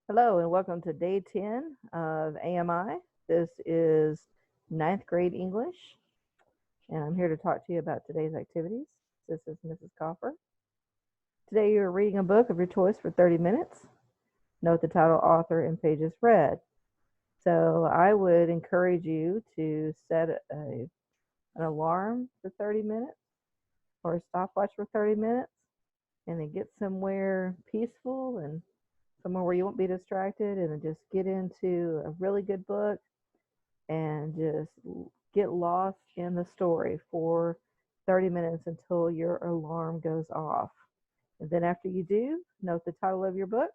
Hello and welcome to day 10 of AMI. This is ninth grade English, and I'm here to talk to you about today's activities. This is Mrs. Coffer. Today you're reading a book of your choice for 30 minutes. Note the title, author, and pages read. So I would encourage you to set an alarm for 30 minutes or a stopwatch for 30 minutes and then get somewhere peaceful and somewhere where you won't be distracted, and then just get into a really good book and just get lost in the story for 30 minutes until your alarm goes off. And then after you do, note the title of your book,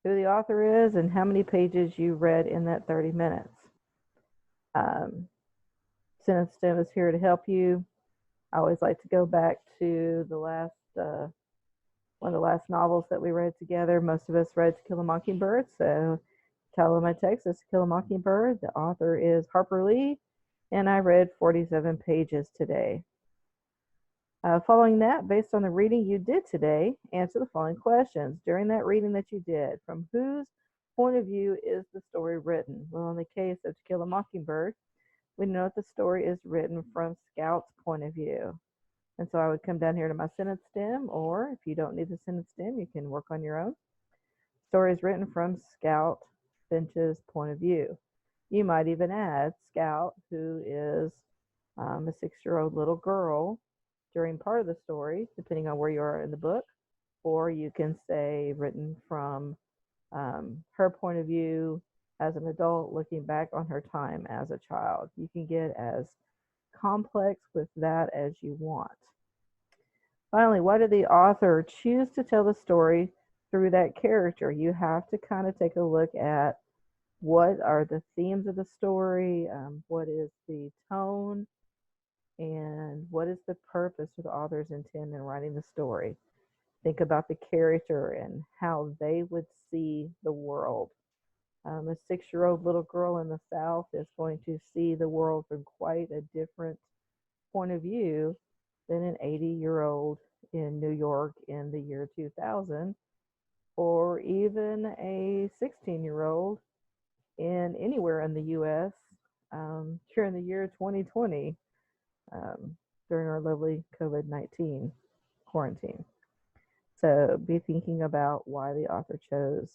who the author is, and how many pages you read in that 30 minutes. Sentence Stem is here to help you. I always like to go back to the last one of the last novels that we read together. Most of us read To Kill a Mockingbird, so title of my text is To Kill a Mockingbird. The author is Harper Lee, and I read 47 pages today. Following that, based on the reading you did today, answer the following questions. During that reading that you did, from whose point of view is the story written? Well, in the case of To Kill a Mockingbird, we know that the story is written from Scout's point of view. And so I would come down here to my sentence stem, or if you don't need the sentence stem, you can work on your own. Story is written from Scout Finch's point of view. You might even add Scout, who is a 6-year-old little girl during part of the story, depending on where you are in the book, or you can say written from her point of view as an adult looking back on her time as a child. You can get as complex with that as you want. Finally, why did the author choose to tell the story through that character? You have to kind of take a look at what are the themes of the story, what is the tone, and what is the purpose of the author's intent in writing the story. Think about the character and how they would see the world. A 6-year-old little girl in the South is going to see the world from quite a different point of view than an 80-year-old in New York in the year 2000, or even a 16-year-old in anywhere in the U.S. During the year 2020, during our lovely COVID-19 quarantine. So be thinking about why the author chose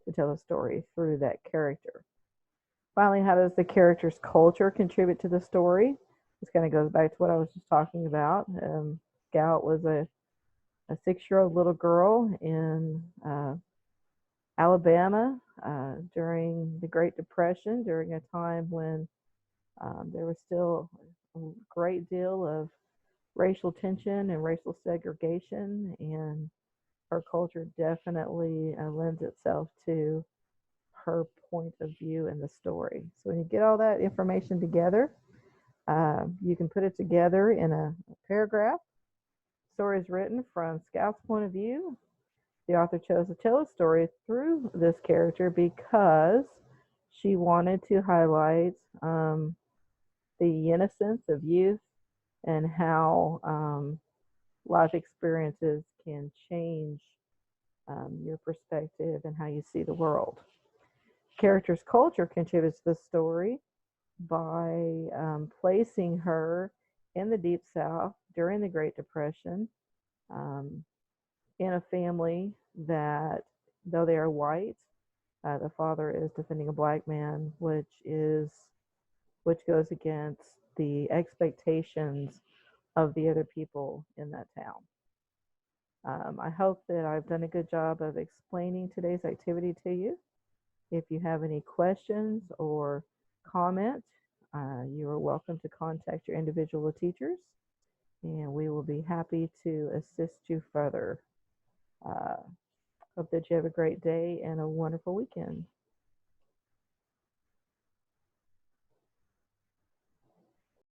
to tell a story through that character. Finally, how does the character's culture contribute to the story? This kind of goes back to what I was just talking about. Scout was a 6-year-old little girl in Alabama during the Great Depression, during a time when there was still a great deal of racial tension and racial segregation, and her culture definitely lends itself to her point of view in the story. So when you get all that information together, you can put it together in a paragraph. Story is written from Scout's point of view. The author chose to tell a story through this character because she wanted to highlight the innocence of youth and how life experiences can change your perspective and how you see the world. Character's culture contributes to the story by placing her in the Deep South during the Great Depression, in a family that, though they are white, the father is defending a black man, which goes against the expectations of the other people in that town. I hope that I've done a good job of explaining today's activity to you. If you have any questions or comments, you are welcome to contact your individual teachers, and we will be happy to assist you further. Hope that you have a great day and a wonderful weekend.